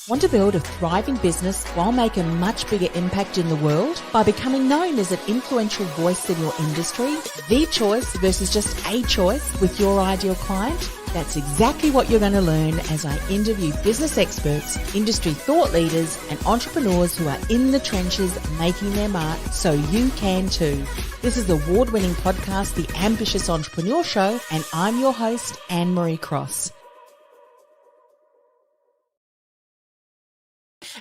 Want to build a thriving business while making a much bigger impact in the world by becoming known as an influential voice in your industry? The choice versus just a choice with your ideal client? That's exactly what you're going to learn as I interview business experts, industry thought leaders, and entrepreneurs who are in the trenches making their mark so you can too. This is the award-winning podcast, The Ambitious Entrepreneur Show, and I'm your host, Anne-Marie Cross.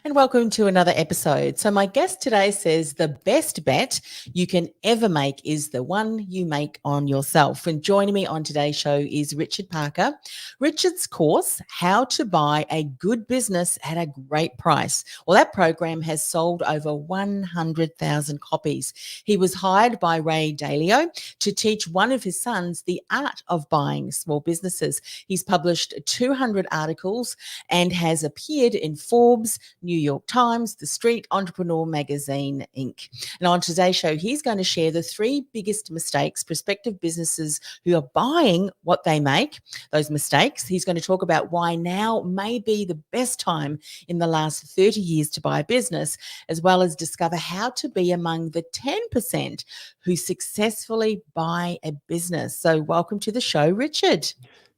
And welcome to another episode. So my guest today says the best bet you can ever make is the one you make on yourself. And joining me on today's show is Richard Parker. Richard's course, How to Buy a Good Business at a Great Price. Well, that program has sold over 100,000 copies. He was hired by Ray Dalio to teach one of his sons the art of buying small businesses. He's published 200 articles and has appeared in Forbes, New York Times, The Street, Entrepreneur Magazine, Inc. And on today's show, he's going to share the 3 biggest mistakes prospective businesses who are buying what they make, those mistakes. He's going to talk about why now may be the best time in the last 30 years to buy a business, as well as discover how to be among the 10% who successfully buy a business. So welcome to the show, Richard.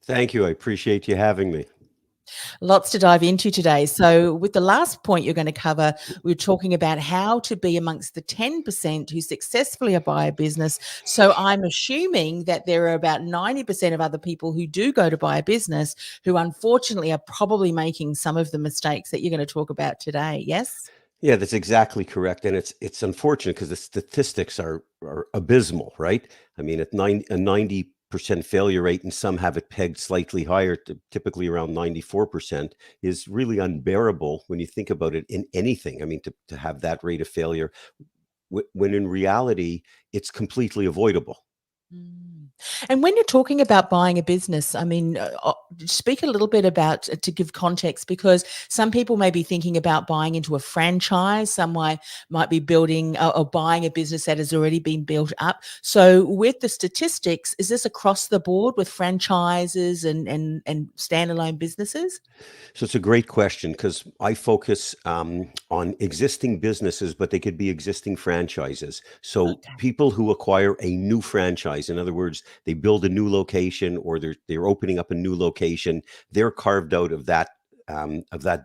Thank you. I appreciate you having me. Lots to dive into today. So with the last point you're going to cover, we're talking about how to be amongst the 10% who successfully buy a business. So I'm assuming that there are about 90% of other people who do go to buy a business who unfortunately are probably making some of the mistakes that you're going to talk about today. Yes? Yeah, that's exactly correct. And it's unfortunate because the statistics are abysmal, right? I mean, at 90% failure rate, and some have it pegged slightly higher, typically around 94%, is really unbearable when you think about it in anything. I mean, to have that rate of failure, when in reality, it's completely avoidable. And when you're talking about buying a business, I mean, speak a little bit about to give context, because some people may be thinking about buying into a franchise. Some might be building or buying a business that has already been built up. So with the statistics, is this across the board with franchises and standalone businesses? So it's a great question because I focus on existing businesses, but they could be existing franchises. So people who acquire a new franchise, in other words, they build a new location or they're opening up a new location, they're carved out of that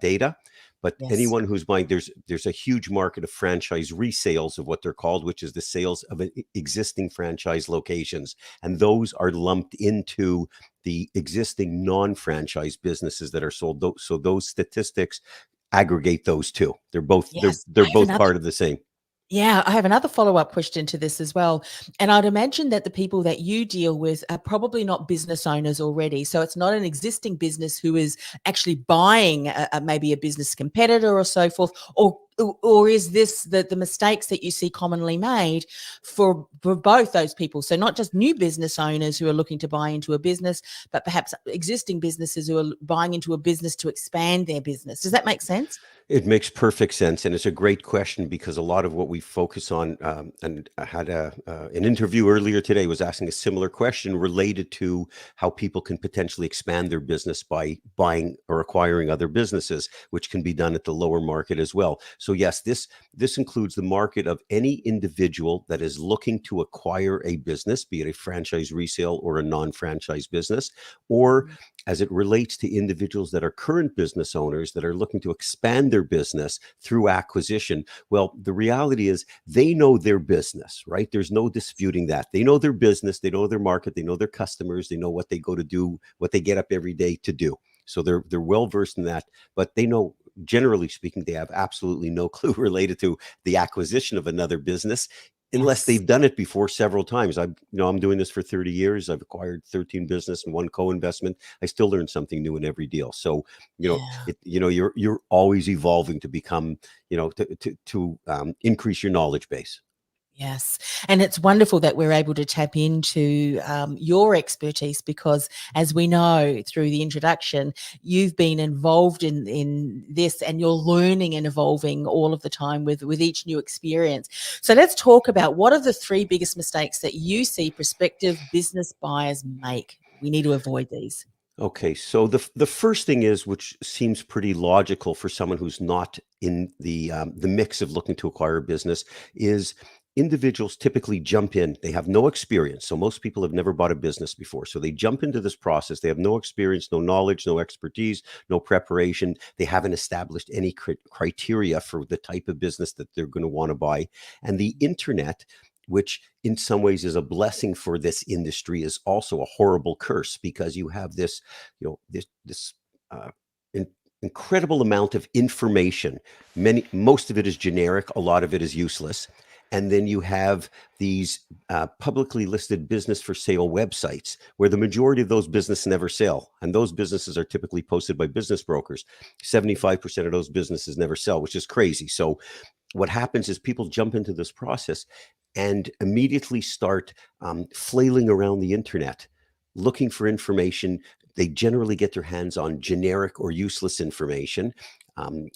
data. But Yes. anyone who's buying, there's a huge market of franchise resales of what they're called, which is the sales of existing franchise locations. And those are lumped into the existing non-franchise businesses that are sold. So those statistics aggregate those two. They're both Yes. they're both part of the same. Yeah, I have another follow-up question to this as well. And I'd imagine that the people that you deal with are probably not business owners already. So it's not an existing business who is actually buying maybe a business competitor or so forth, or is this the mistakes that you see commonly made for both those people? So not just new business owners who are looking to buy into a business, but perhaps existing businesses who are buying into a business to expand their business. Does that make sense? It makes perfect sense, and it's a great question because a lot of what we focus on, and I had an interview earlier today was asking a similar question related to how people can potentially expand their business by buying or acquiring other businesses, which can be done at the lower market as well. So yes, this includes the market of any individual that is looking to acquire a business, be it a franchise resale or a non-franchise business, or as it relates to individuals that are current business owners that are looking to expand their business through acquisition. Well, the reality is they know their business, right? There's no disputing that. They know their business, they know their market, they know their customers, they know what they go to do, what they get up every day to do. So they're well versed in that, but they know, generally speaking, they have absolutely no clue related to the acquisition of another business, unless they've done it before several times. I'm doing this for 30 years. I've acquired 13 business and 1 co-investment. I still learn something new in every deal. So, you're always evolving to become, to increase your knowledge base. Yes. And it's wonderful that we're able to tap into your expertise, because as we know through the introduction, you've been involved in this and you're learning and evolving all of the time with each new experience. So let's talk about what are the 3 biggest mistakes that you see prospective business buyers make. We need to avoid these. Okay, so the first thing is, which seems pretty logical for someone who's not in the mix of looking to acquire a business, is individuals typically jump in. They have no experience, so most people have never bought a business before. So they jump into this process. They have no experience, no knowledge, no expertise, no preparation. They haven't established any criteria for the type of business that they're going to want to buy, and the internet, which in some ways is a blessing for this industry, is also a horrible curse because you have this, this uh, in, incredible amount of information. Most of it is generic, a lot of it is useless, and then you have these publicly listed business for sale websites where the majority of those businesses never sell, and those businesses are typically posted by business brokers. 75% of those businesses never sell, which is crazy. So what happens is people jump into this process and immediately start flailing around the internet looking for information. They generally get their hands on generic or useless information.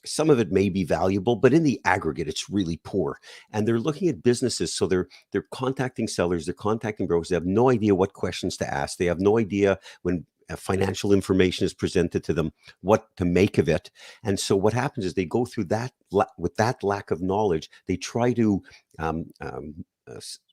Some of it may be valuable, but in the aggregate, it's really poor. And they're looking at businesses, so they're contacting sellers, they're contacting brokers. They have no idea what questions to ask. They have no idea when financial information is presented to them what to make of it. And so what happens is they go through that with that lack of knowledge. They try to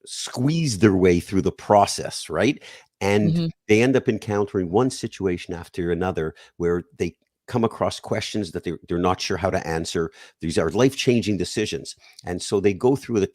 squeeze their way through the process, right? And Mm-hmm. they end up encountering one situation after another where they come across questions that they're not sure how to answer. These are life-changing decisions. And so they go through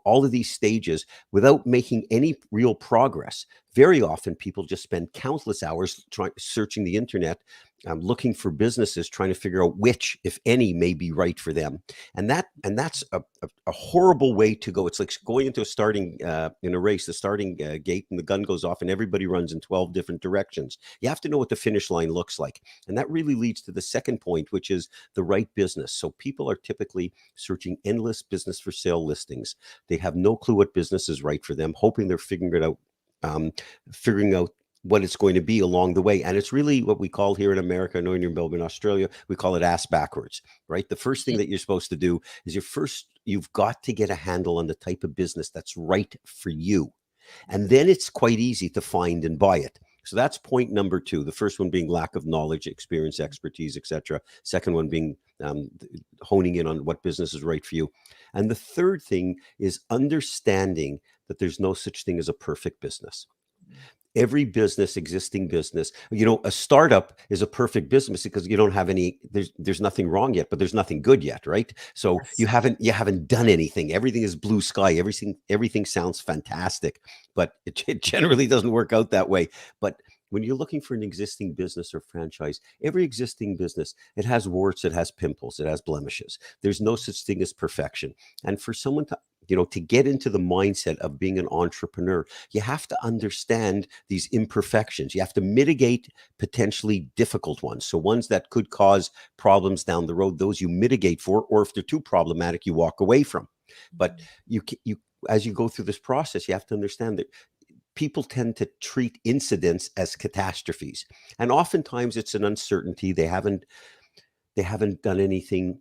all of these stages without making any real progress. Very often people just spend countless hours searching the internet, looking for businesses, trying to figure out which, if any, may be right for them. And that's a horrible way to go. It's like going into a starting in a race, the starting gate, and the gun goes off and everybody runs in 12 different directions. You have to know what the finish line looks like. And that really leads to the second point, which is the right business. So people are typically searching endless business for sale listings. They have no clue what business is right for them, hoping they're figuring out what it's going to be along the way. And it's really what we call here in America, I know in Melbourne, Australia, we call it ass backwards, right? The first thing that you're supposed to do is you've got to get a handle on the type of business that's right for you. And then it's quite easy to find and buy it. So that's point number two. The first one being lack of knowledge, experience, expertise, etc. Second one being honing in on what business is right for you. And the third thing is understanding that there's no such thing as a perfect business. Every business, existing business, a startup is a perfect business because you don't have there's nothing wrong yet, but there's nothing good yet, right? So Yes. you haven't done anything. Everything is blue sky. Everything sounds fantastic, but it generally doesn't work out that way. But when you're looking for an existing business or franchise, every existing business, it has warts, it has pimples, it has blemishes. There's no such thing as perfection. And for someone to get into the mindset of being an entrepreneur, you have to understand these imperfections. You have to mitigate potentially difficult ones. So ones that could cause problems down the road, those you mitigate for, or if they're too problematic, you walk away from. But you as you go through this process, you have to understand that people tend to treat incidents as catastrophes. And oftentimes it's an uncertainty. They haven't done anything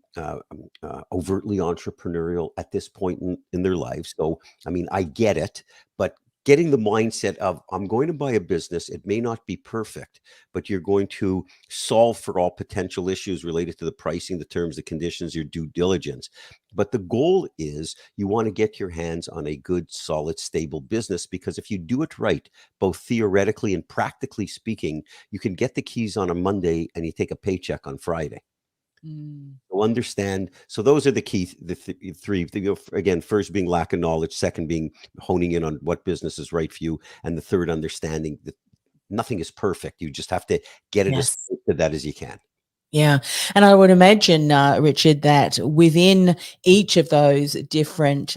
overtly entrepreneurial at this point in their lives. So, I mean, I get it, but getting the mindset of I'm going to buy a business, it may not be perfect, but you're going to solve for all potential issues related to the pricing, the terms, the conditions, your due diligence. But the goal is you want to get your hands on a good, solid, stable business, because if you do it right, both theoretically and practically speaking, you can get the keys on a Monday and you take a paycheck on Friday. Mm. So understand. So those are the key, three. Again, first being lack of knowledge, second being honing in on what business is right for you, and the third understanding that nothing is perfect. You just have to get it as Yes. close to that as you can. Yeah. And I would imagine, Richard, that within each of those different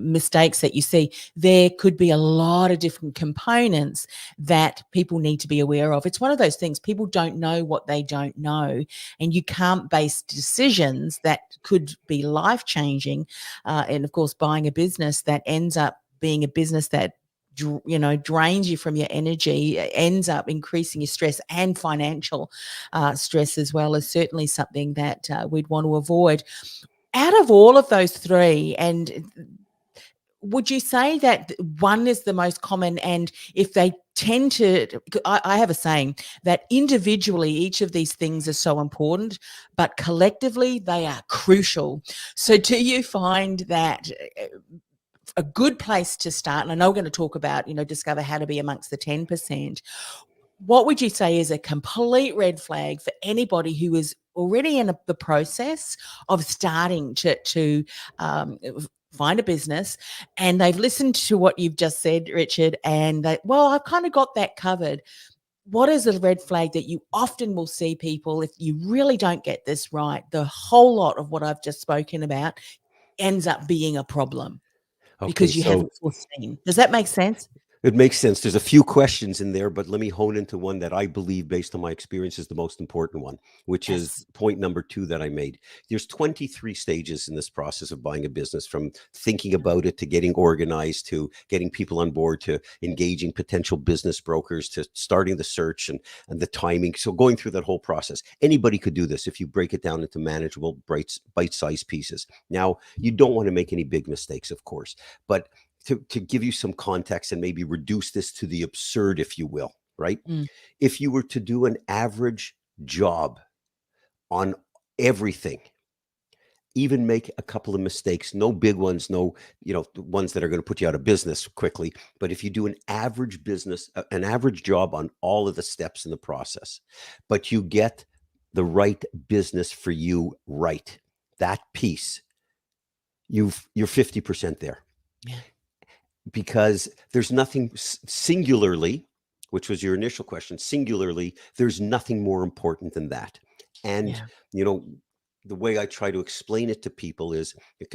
mistakes that you see, there could be a lot of different components that people need to be aware of. It's one of those things, people don't know what they don't know, and you can't base decisions that could be life changing. And of course, buying a business that ends up being a business that drains you from your energy, ends up increasing your stress and financial stress as well, is certainly something that we'd want to avoid. Out of all of those three, and would you say that one is the most common, and if they tend to, I have a saying that individually each of these things are so important, but collectively they are crucial. So do you find that a good place to start, and I know we're going to talk about, discover how to be amongst the 10%, what would you say is a complete red flag for anybody who is already in the process of starting to find a business, and they've listened to what you've just said, Richard, and I've kind of got that covered. What is a red flag that you often will see people, if you really don't get this right, the whole lot of what I've just spoken about ends up being a problem Okay, because you so haven't foreseen? Does that make sense? it makes sense. There's a few questions in there, but let me hone into one that I believe, based on my experience, is the most important one, which is Yes. point number 2 that I made. There's 23 stages in this process of buying a business, from thinking about it to getting organized, to getting people on board, to engaging potential business brokers, to starting the search and the timing. So going through that whole process, anybody could do this if you break it down into manageable, bite-sized pieces. Now, you don't want to make any big mistakes, of course, but to give you some context and maybe reduce this to the absurd, if you will, right? Mm, If you were to do an average job on everything, even make a couple of mistakes, no big ones, no, the ones that are going to put you out of business quickly. But if you do an average business, an average job on all of the steps in the process, but you get the right business for you, right, that piece, you're 50% there. yeah. Because there's nothing singularly, which was your initial question, singularly, there's nothing more important than that. And, Yeah. you know, the way I try to explain it to people is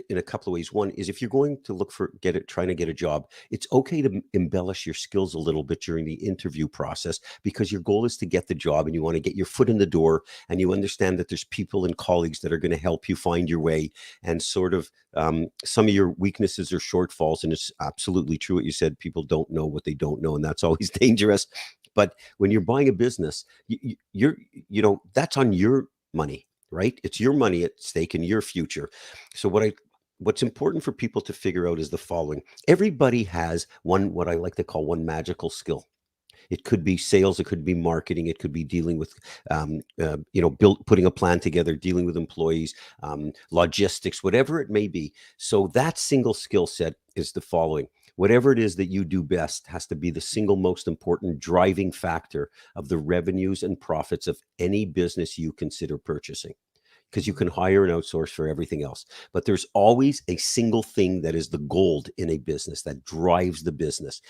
in a couple of ways. One is, if you're going to look for trying to get a job, it's okay to embellish your skills a little bit during the interview process, because your goal is to get the job and you want to get your foot in the door, and you understand that there's people and colleagues that are going to help you find your way, and sort of some of your weaknesses or shortfalls. And it's absolutely true what you said. People don't know what they don't know, and that's always dangerous. But when you're buying a business, that's on your money, right? It's your money at stake in your future. So what's important for people to figure out is the following. Everybody has one, what I like to call one magical skill. It could be sales, it could be marketing, it could be dealing with, putting a plan together, dealing with employees, logistics, whatever it may be. So that single skill set is the following. Whatever it is that you do best has to be the single most important driving factor of the revenues and profits of any business you consider purchasing, because you can hire and outsource for everything else. But there's always a single thing that is the gold in a business that drives the business.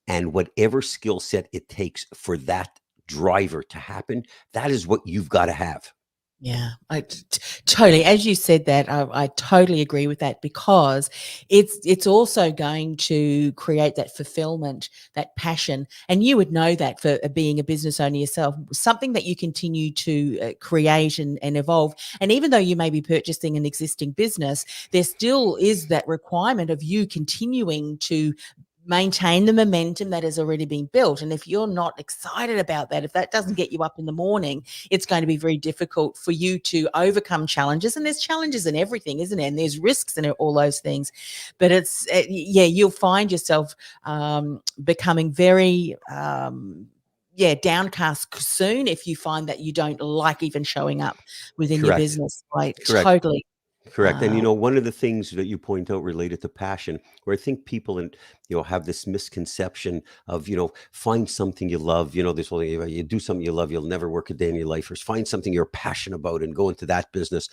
And whatever skill set it takes for that driver to happen, that is what you've got to have. Yeah, totally. As you said that, I totally agree with that, because it's also going to create that fulfillment, that passion, and you would know that for being a business owner yourself, something that you continue to create and evolve. And even though you may be purchasing an existing business, there still is that requirement of you continuing to maintain the momentum that has already been built. And if you're not excited about that, if that doesn't get you up in the morning, it's going to be very difficult for you to overcome challenges. And there's challenges in everything, isn't it? And there's risks in all those things. But you'll find yourself becoming very downcast soon if you find that you don't like even showing up within your Correct. business. I Correct. totally Correct. And one of the things that you point out related to passion, where I think people have this misconception of, find something you love, this whole thing, you do something you love, you'll never work a day in your life, or find something you're passionate about and go into that business.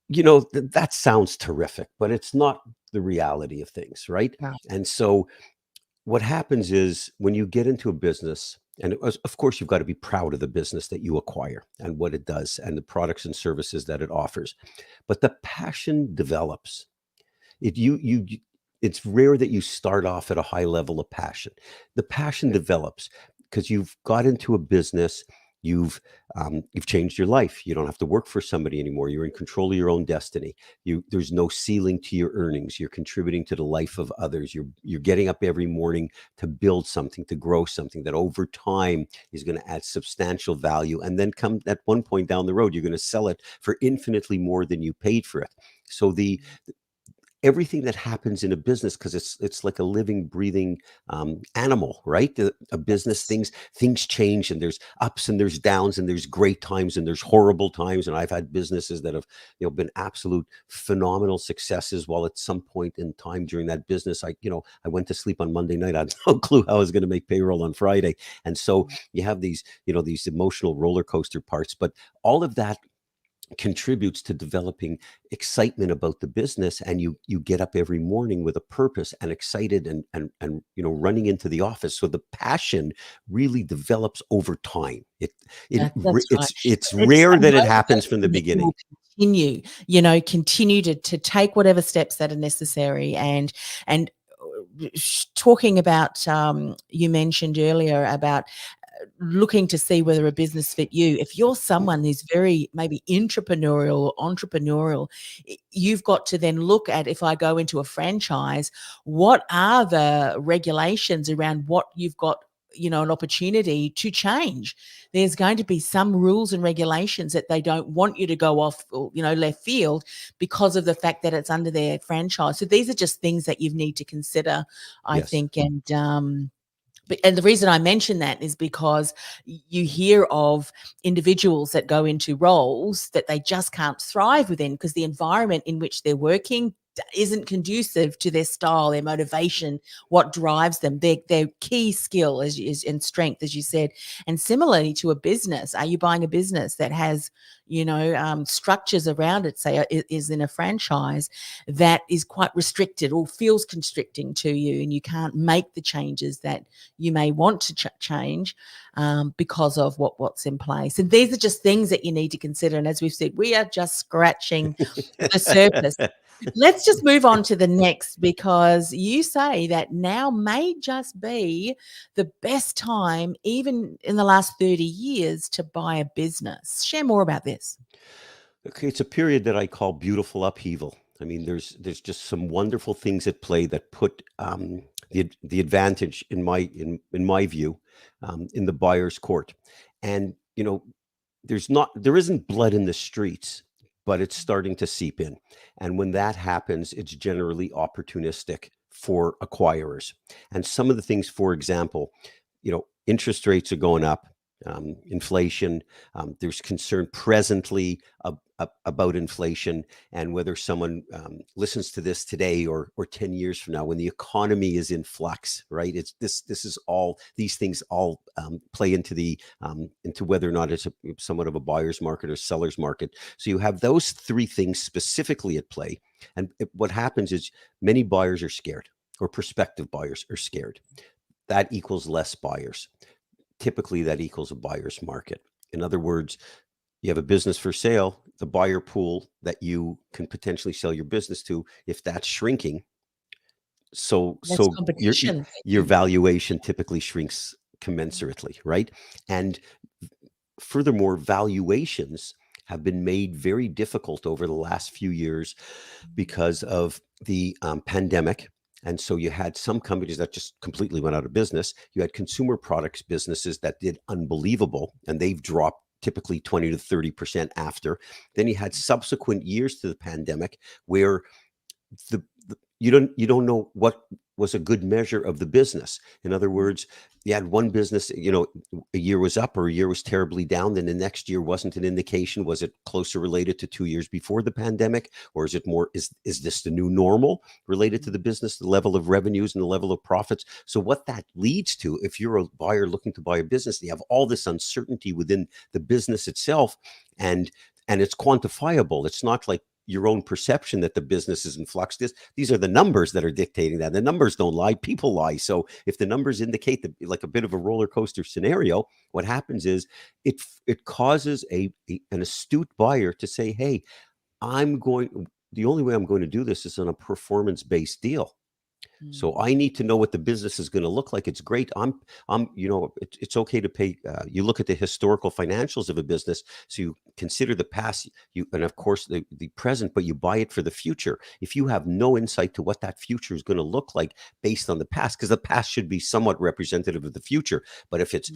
That sounds terrific, but it's not the reality of things, right? right. And so what happens is, when you get into a business, and of course, you've got to be proud of the business that you acquire and what it does and the products and services that it offers, but the passion develops. It's rare that you start off at a high level of passion. The passion develops because you've got into a business. You've changed your life. You don't have to work for somebody anymore. You're in control of your own destiny. There's no ceiling to your earnings. You're contributing to the life of others. You're getting up every morning to build something, to grow something that over time is going to add substantial value. And then come at one point down the road, you're going to sell it for infinitely more than you paid for it. So everything that happens in a business, because it's like a living, breathing animal, right? A business, Yes. things change, and there's ups and there's downs, and there's great times and there's horrible times. And I've had businesses that have, been absolute phenomenal successes, while at some point in time during that business, I went to sleep on Monday night. I had no clue how I was going to make payroll on Friday. And so you have these, these emotional roller coaster parts, but all of that contributes to developing excitement about the business, and you get up every morning with a purpose and excited, and running into the office. So the passion really develops over time. That's right. It's It's rare that that it happens from the motivation that you beginning. will continue, continue to take whatever steps that are necessary. And talking about, you mentioned earlier about looking to see whether a business fit you. If you're someone who's very maybe intrapreneurial or entrepreneurial, you've got to then look at, if I go into a franchise, what are the regulations around what you've got, an opportunity to change. There's going to be some rules and regulations that they don't want you to go off, left field, because of the fact that it's under their franchise. So these are just things that you need to consider, I Yes. think. And the reason I mention that is because you hear of individuals that go into roles that they just can't thrive within, because the environment in which they're working isn't conducive to their style, their motivation, what drives them, their key skill is and strength, as you said. And similarly to a business, are you buying a business that has, structures around it, say is in a franchise that is quite restricted or feels constricting to you, and you can't make the changes that you may want to change because of what's in place. And these are just things that you need to consider. And as we've said, we are just scratching the surface. Let's just move on to the next, because you say that now may just be the best time, even in the last 30 years, to buy a business. Share more about this. Okay, it's a period that I call beautiful upheaval. I mean, there's just some wonderful things at play that put the advantage in my view in the buyer's court. And there isn't blood in the streets, but it's starting to seep in. And when that happens, it's generally opportunistic for acquirers. And some of the things, for example, interest rates are going up, inflation. There's concern presently about inflation, and whether someone listens to this today or 10 years from now, when the economy is in flux, right? It's this is all, these things all play into whether or not it's somewhat of a buyer's market or seller's market. So you have those three things specifically at play. And what happens is many buyers are scared, or prospective buyers are scared. That equals less buyers. Typically, that equals a buyer's market. In other words, you have a business for sale, the buyer pool that you can potentially sell your business to, if that's shrinking, so That's your competition. your valuation typically shrinks commensurately, right? And furthermore, valuations have been made very difficult over the last few years because of the pandemic. And so you had some companies that just completely went out of business. You had consumer products businesses that did unbelievable, and they've dropped typically 20 to 30% after. Then you had subsequent years to the pandemic where you don't know what was a good measure of the business. In other words, you had one business, a year was up or a year was terribly down, then the next year wasn't an indication. Was it closer related to 2 years before the pandemic, or is it more, is this the new normal related to the business, the level of revenues and the level of profits? So what that leads to, if you're a buyer looking to buy a business, you have all this uncertainty within the business itself, and it's quantifiable. It's not like your own perception that the business is in flux. These are the numbers that are dictating that. The numbers don't lie, people lie. So if the numbers indicate like a bit of a roller coaster scenario, what happens is it causes an astute buyer to say, hey, the only way I'm going to do this is on a performance-based deal. So I need to know what the business is going to look like. It's great. It's okay to pay. You look at the historical financials of a business, so you consider the past, and of course the present, but you buy it for the future. If you have no insight to what that future is going to look like based on the past, because the past should be somewhat representative of the future, but if it's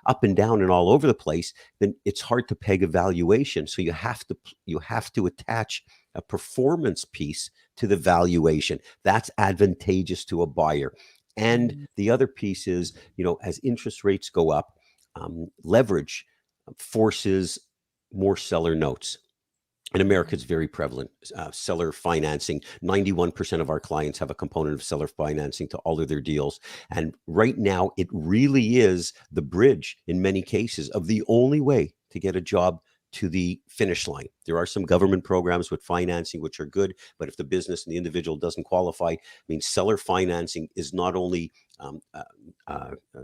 up and down and all over the place, then it's hard to peg a valuation. So you have to attach a performance piece to the valuation. That's advantageous to a buyer. And Mm. the other piece is, as interest rates go up, leverage forces more seller notes. In America, it's very prevalent. Seller financing. 91% of our clients have a component of seller financing to all of their deals. And right now, it really is the bridge in many cases of the only way to get a job to the finish line. There are some government programs with financing, which are good, but if the business and the individual doesn't qualify, I mean, seller financing is not only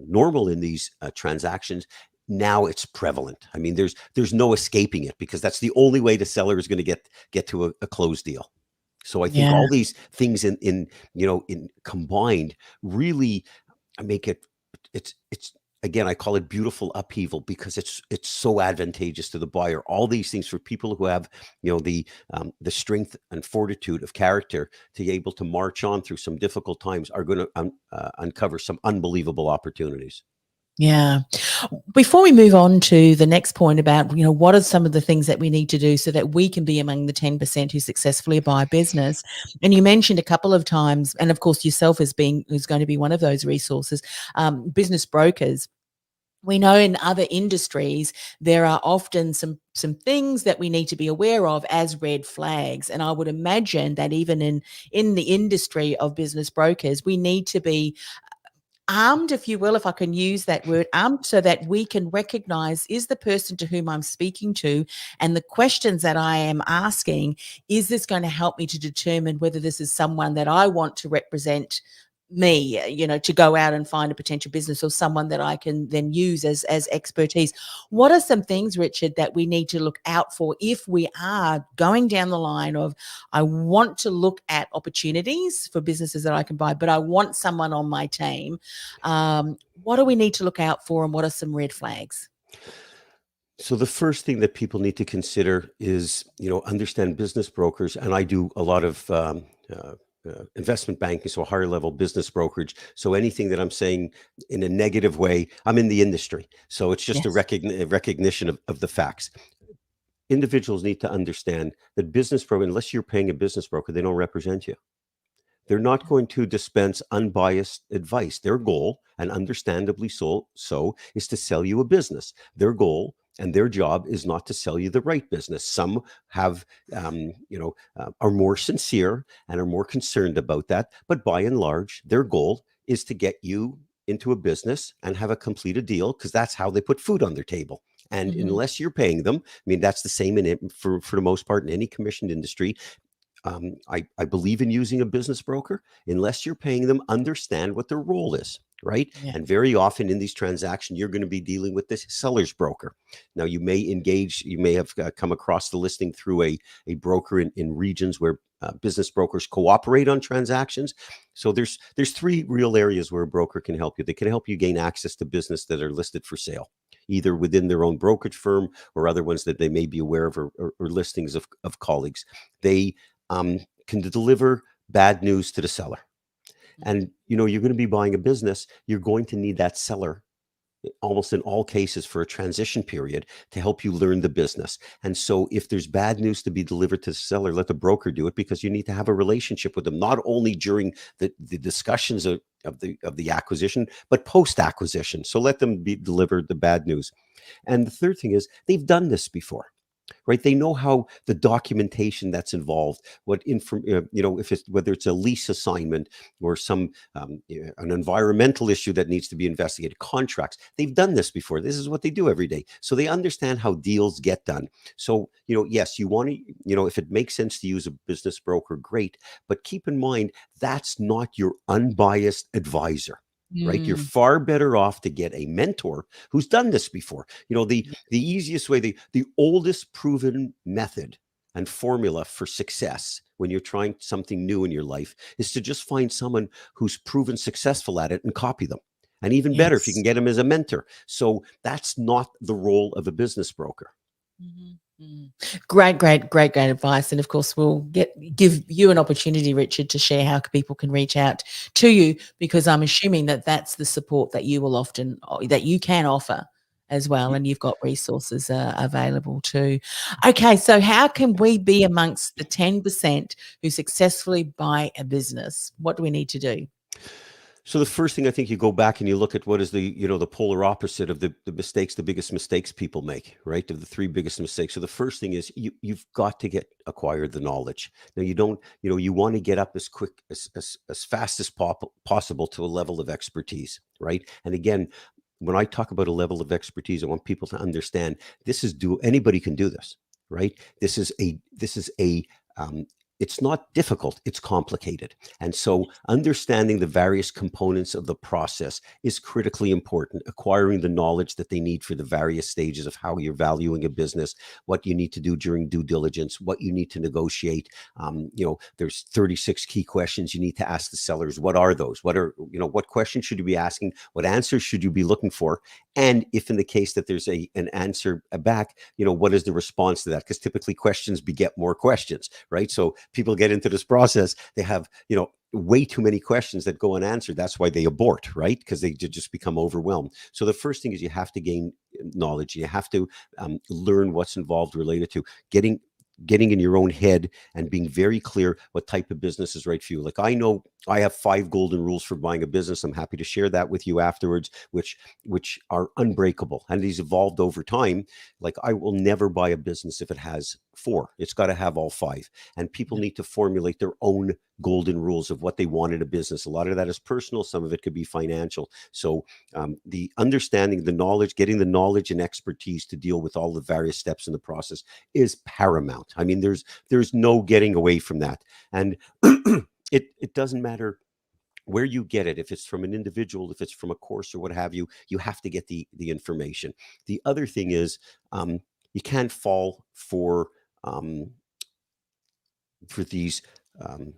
normal in these transactions, now it's prevalent. I mean, there's no escaping it because that's the only way the seller is going to get to a closed deal. So I think Yeah. all these things in combined really make it, it's again, I call it beautiful upheaval because it's so advantageous to the buyer. All these things for people who have the strength and fortitude of character to be able to march on through some difficult times are going to uncover some unbelievable opportunities. Yeah. Before we move on to the next point about, what are some of the things that we need to do so that we can be among the 10% who successfully buy business? And you mentioned a couple of times, and of course yourself as being who's going to be one of those resources, business brokers. We know in other industries there are often some things that we need to be aware of as red flags, and I would imagine that even in the industry of business brokers, we need to be armed, if you will, if I can use that word, armed, so that we can recognize, is the person to whom I'm speaking to and the questions that I am asking, is this going to help me to determine whether this is someone that I want to represent me, to go out and find a potential business, or someone that I can then use as expertise. What are some things, Richard, that we need to look out for if we are going down the line of, I want to look at opportunities for businesses that I can buy, but I want someone on my team? What do we need to look out for, and what are some red flags? So the first thing that people need to consider is, understand business brokers, and I do a lot of investment banking, so higher level business brokerage. So anything that I'm saying in a negative way, I'm in the industry, so it's just a Yes. recognition of the facts. Individuals need to understand that business broker, unless you're paying a business broker, they don't represent you. They're not going to dispense unbiased advice. Their goal, and understandably so, is to sell you a business. Their goal and their job is not to sell you the right business. Some have, are more sincere and are more concerned about that. But by and large, their goal is to get you into a business and have a completed deal, because that's how they put food on their table. And Mhm. unless you're paying them, I mean, that's the same in it for the most part in any commissioned industry. I believe in using a business broker. Unless you're paying them, understand what their role is, right? Yeah. And very often in these transactions, you're going to be dealing with this seller's broker. Now, you may have come across the listing through a broker in regions where business brokers cooperate on transactions. So there's three real areas where a broker can help you. They can help you gain access to business that are listed for sale, either within their own brokerage firm or other ones that they may be aware of, or listings of colleagues. They can deliver bad news to the seller. And you're going to be buying a business. You're going to need that seller almost in all cases for a transition period to help you learn the business. And so if there's bad news to be delivered to the seller, let the broker do it, because you need to have a relationship with them, not only during the discussions of the acquisition, but post acquisition. So let them be delivered the bad news. And the third thing is, they've done this before. Right, they know how the documentation that's involved, what if it's, whether it's a lease assignment or some an environmental issue that needs to be investigated, contracts. They've done this before. This is what they do every day, so they understand how deals get done. So yes, you want to, if it makes sense to use a business broker, great, but keep in mind that's not your unbiased advisor. Right, you're Mm. far better off to get a mentor who's done this before. The easiest way, the oldest proven method and formula for success when you're trying something new in your life is to just find someone who's proven successful at it and copy them. And even better if you can Yes. get them as a mentor. So that's not the role of a business broker. Mhm. Mm. Great advice. And of course, we'll give you an opportunity, Richard, to share how people can reach out to you, because I'm assuming that that's the support that you will often, that you can offer as well, and you've got resources available too. Okay, so how can we be amongst the 10% who successfully buy a business? What do we need to do? So the first thing, I think, you go back and you look at what is the polar opposite of the mistakes, the biggest mistakes people make, right? Of the three biggest mistakes. So the first thing is you've got to acquire the knowledge. Now you don't, you want to get up as quick as fast as possible to a level of expertise, right? And again, when I talk about a level of expertise, I want people to understand anybody can do this, right? This is a um, it's not difficult, it's complicated. And so understanding the various components of the process is critically important. Acquiring the knowledge that they need for the various stages of how you're valuing a business, what you need to do during due diligence, what you need to negotiate. There's 36 key questions you need to ask the sellers. What are those? What questions should you be asking? What answers should you be looking for? And if in the case that there's an answer back, what is the response to that? Because typically questions beget more questions, right? So people get into this process, they have, way too many questions that go unanswered. That's why they abort, right? Because they just become overwhelmed. So the first thing is you have to gain knowledge. You have to learn what's involved related to getting in your own head and being very clear what type of business is right for you. Like, I know I have 5 golden rules for buying a business. I'm happy to share that with you afterwards, which are unbreakable, and these evolved over time. Like, I will never buy a business if it has 4. It's got to have all 5. And people need to formulate their own golden rules of what they want in a business. A lot of that is personal. Some of it could be financial. So the understanding, the knowledge, getting the knowledge and expertise to deal with all the various steps in the process is paramount. I mean, there's no getting away from that. And it doesn't matter where you get it, if it's from an individual, if it's from a course or what have you, you have to get the information. The other thing is, you can't fall um, for these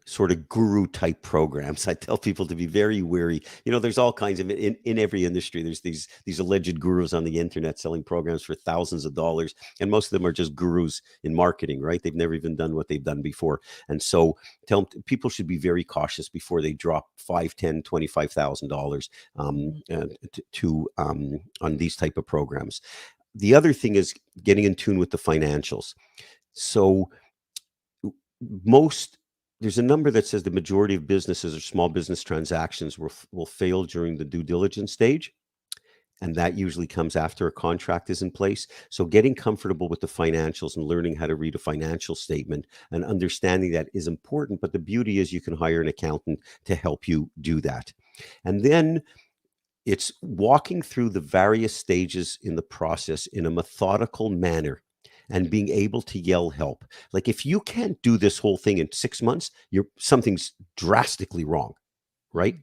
sort of guru type programs. I tell people to be very wary. There's all kinds of, in every industry, there's these alleged gurus on the internet selling programs for thousands of dollars, and most of them are just gurus in marketing, right? They've never even done what they've done before. And so people should be very cautious before they drop $5, $10, $25,000 on these type of programs. The other thing is getting in tune with the financials. So there's a number that says the majority of businesses or small business transactions will fail during the due diligence stage. And that usually comes after a contract is in place. So getting comfortable with the financials and learning how to read a financial statement and understanding that is important. But the beauty is you can hire an accountant to help you do that. And then it's walking through the various stages in the process in a methodical manner and being able to yell help. Like, if you can't do this whole thing in 6 months, something's drastically wrong, right?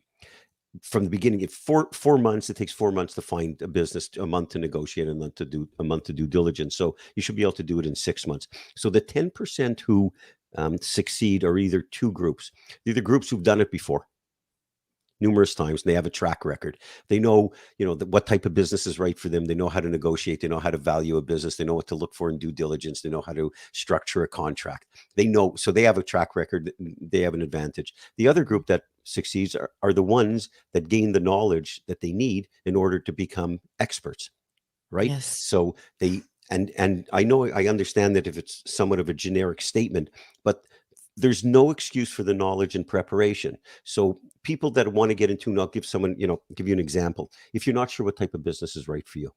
From the beginning, if 4 months, it takes 4 months to find a business, a month to negotiate, a month to do diligence. So you should be able to do it in 6 months. So the 10% who succeed are either two groups. They're the groups who've done it before numerous times, and they have a track record. They know, what type of business is right for them. They know how to negotiate. They know how to value a business. They know what to look for in due diligence. They know how to structure a contract. So they have a track record. They have an advantage. The other group that succeeds are the ones that gain the knowledge that they need in order to become experts, right? Yes. So and I understand that if it's somewhat of a generic statement, but there's no excuse for the knowledge and preparation. So people that want to get into, and I'll give you an example. If you're not sure what type of business is right for you,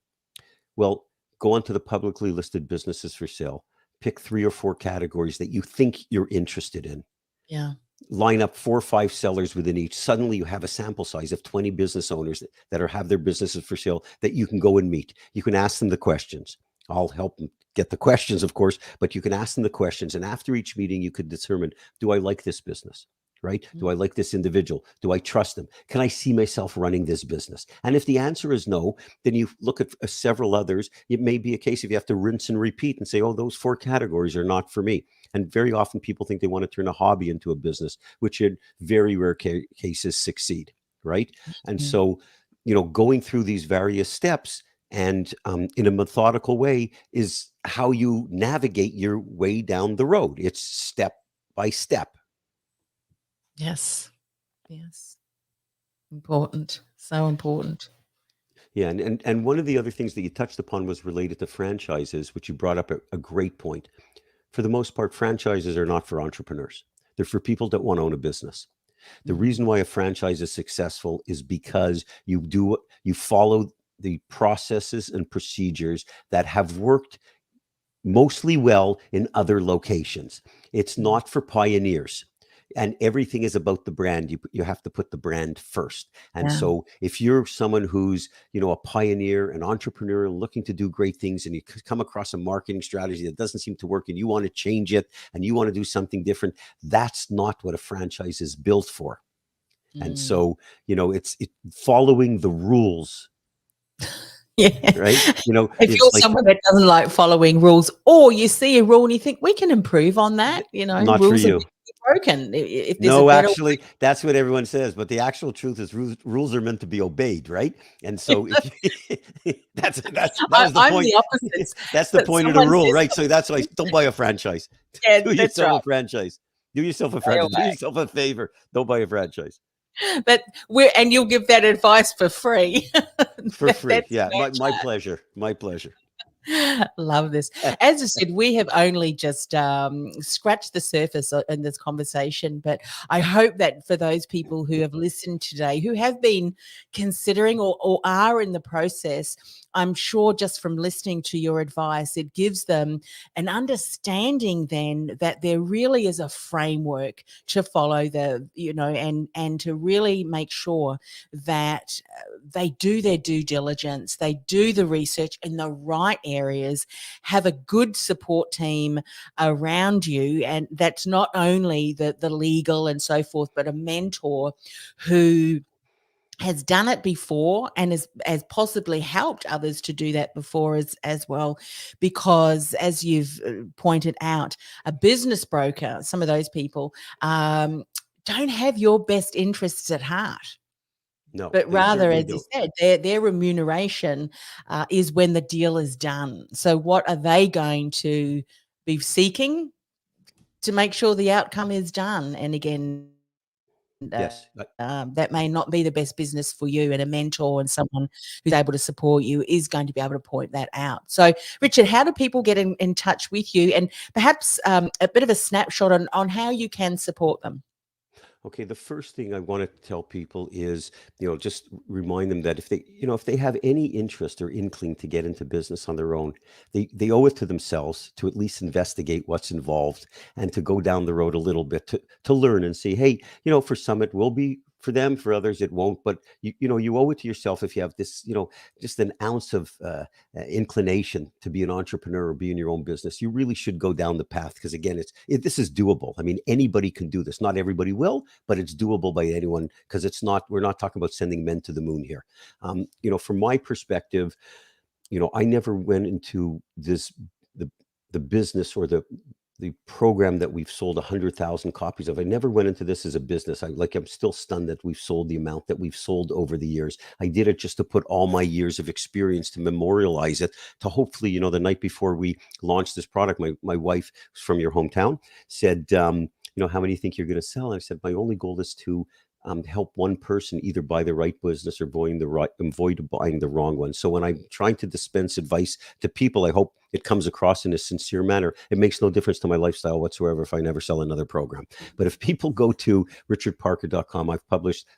well, go onto the publicly listed businesses for sale, pick 3 or 4 categories that you think you're interested in. Yeah. Line up 4 or 5 sellers within each. Suddenly you have a sample size of 20 business owners that have their businesses for sale that you can go and meet. You can ask them the questions. I'll help them get the questions, of course, but you can ask them the questions. And after each meeting, you could determine, do I like this business? Right? Do I like this individual? Do I trust them? Can I see myself running this business? And if the answer is no, then you look at several others. It may be a case if you have to rinse and repeat and say, oh, those 4 categories are not for me. And very often people think they want to turn a hobby into a business, which in very rare cases succeed, right? And so, going through these various steps and in a methodical way is how you navigate your way down the road. It's step by step. Yes. Yes. Important. So important. Yeah, and one of the other things that you touched upon was related to franchises, which you brought up a great point. For the most part, franchises are not for entrepreneurs. They're for people that want to own a business. The Mm, reason why a franchise is successful is because you follow the processes and procedures that have worked mostly well in other locations. It's mm, not for pioneers. And everything is about the brand. You have to put the brand first. And yeah. so if you're someone who's, a pioneer, an entrepreneur looking to do great things, and you come across a marketing strategy that doesn't seem to work and you want to change it and you want to do something different, that's not what a franchise is built for. And Mm. so, it's following the rules, Yeah. right? If It's you're like someone that doesn't like following rules, or you see a rule and you think we can improve on that, not for rules are you. meant to be broken. If there's a No, better actually, that's what everyone says. But the actual truth is rules are meant to be obeyed, right? And way, so if you, that was the I'm point. the opposite. That's the That point of the someone rule, says right? So that's why something, don't buy a franchise. yeah, Do that's yourself right. a franchise. Do yourself a Stay franchise. Do away. yourself a favor. Don't buy a franchise And you'll give that advice for free. for free. That's Yeah, no my charge. pleasure. My pleasure. Love this. As I said, we have only just scratched the surface in this conversation, but I hope that for those people who have listened today, who have been considering or are in the process, I'm sure just from listening to your advice, it gives them an understanding then that there really is a framework to follow and to really make sure that they do their due diligence, they do the research in the right areas, have a good support team around you. And that's not only the legal and so forth, but a mentor who has done it before and has possibly helped others to do that before as well. Because as you've pointed out, a business broker, some of those people don't have your best interests at heart, No, but they rather, certainly as you don't. said, their remuneration is when the deal is done. So what are they going to be seeking to make sure the outcome is done? And again, Yes. that may not be the best business for you, and a mentor and someone who's able to support you is going to be able to point that out. So, Richard, how do people get in touch with you, and perhaps a bit of a snapshot on how you can support them? Okay, the first thing I want to tell people is, just remind them that if they have any interest or inkling to get into business on their own, they owe it to themselves to at least investigate what's involved and to go down the road a little bit to learn and see, hey, for some it will be for them, for others it won't, but you owe it to yourself if you have this, just an ounce of inclination to be an entrepreneur or be in your own business. You really should go down the path because again, this is doable. I mean, anybody can do this. Not everybody will, but it's doable by anyone because we're not talking about sending men to the moon here. From my perspective, I never went into the the business or the program that we've sold 100,000 copies of. I never went into this as a business. I'm still stunned that we've sold the amount that we've sold over the years. I did it just to put all my years of experience to memorialize it, to hopefully, the night before we launched this product, my wife who's from your hometown said, how many do you think you're going to sell? And I said, my only goal is to help one person either buy the right business or avoid buying the wrong one. So when I'm trying to dispense advice to people, I hope it comes across in a sincere manner. It makes no difference to my lifestyle whatsoever if I never sell another program. But if people go to richardparker.com,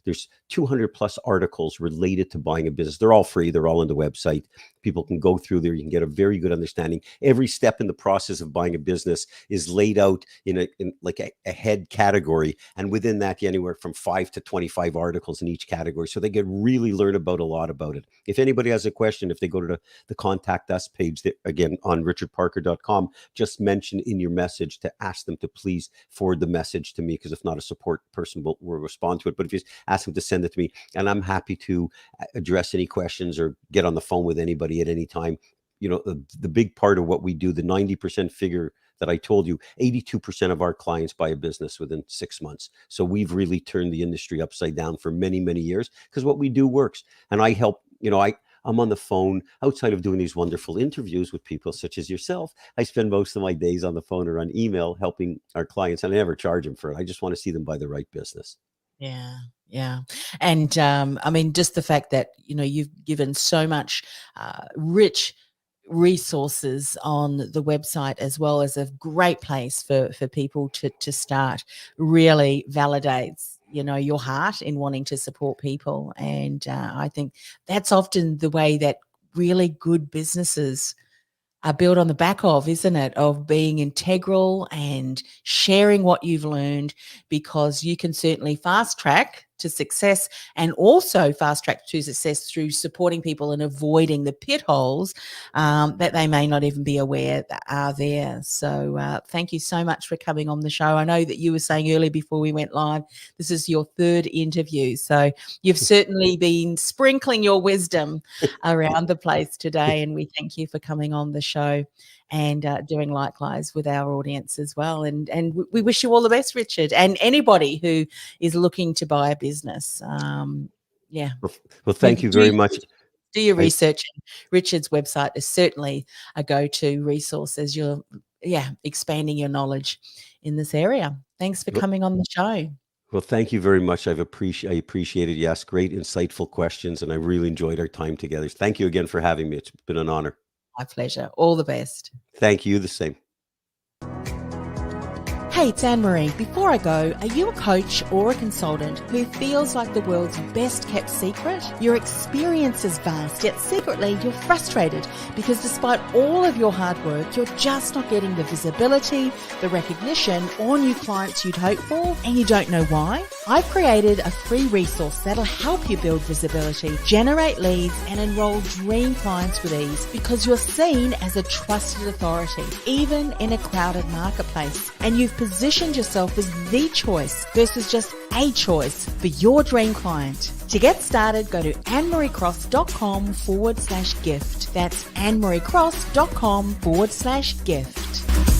there's 200 plus articles related to buying a business. They're all free. They're all on the website. People can go through there. You can get a very good understanding. Every step in the process of buying a business is laid out in like a head category. And within that, anywhere from 5 to 25 articles in each category. So they can really learn a lot about it. If anybody has a question, if they go to the contact us page, that again on richardparker.com, just mention in your message to ask them to please forward the message to me, because if not, a support person will respond to it. But if you ask them to send it to me, and I'm happy to address any questions or get on the phone with anybody at any time. The big part of what we do, the 90% figure that I told you, 82% of our clients buy a business within 6 months. So we've really turned the industry upside down for many, many years because what we do works. And I help, I'm on the phone outside of doing these wonderful interviews with people such as yourself. I spend most of my days on the phone or on email helping our clients, and I never charge them for it. I just want to see them buy the right business. Yeah. Yeah. And I mean, just the fact that, you've given so much rich resources on the website, as well as a great place for people to start, really validates, your heart in wanting to support people. And I think that's often the way that really good businesses are built on the back of, isn't it? Of being integral and sharing what you've learned, because you can certainly fast track to success, and also fast track to success through supporting people and avoiding the pit holes that they may not even be aware that are there. So thank you so much for coming on the show. I know that you were saying earlier before we went live, this is your third interview. So you've certainly been sprinkling your wisdom around the place today, and we thank you for coming on the show and doing likewise with our audience as well. And we wish you all the best, Richard, and anybody who is looking to buy a business. Yeah. Well, thank you very much. Do your research. Richard's website is certainly a go-to resource as you're expanding your knowledge in this area. Thanks for coming on the show. Well, thank you very much. I appreciate it. You asked great, insightful questions, and I really enjoyed our time together. Thank you again for having me. It's been an honor. My pleasure. All the best. Thank you. The same. Hey, it's Anne-Marie. Before I go, are you a coach or a consultant who feels like the world's best kept secret? Your experience is vast, yet secretly you're frustrated because despite all of your hard work, you're just not getting the visibility, the recognition, or new clients you'd hope for, and you don't know why? I've created a free resource that'll help you build visibility, generate leads, and enroll dream clients with ease, because you're seen as a trusted authority, even in a crowded marketplace. And you've positioned yourself as the choice versus just a choice for your dream client. To get started, go to annemariecross.com/gift. That's annemariecross.com/gift.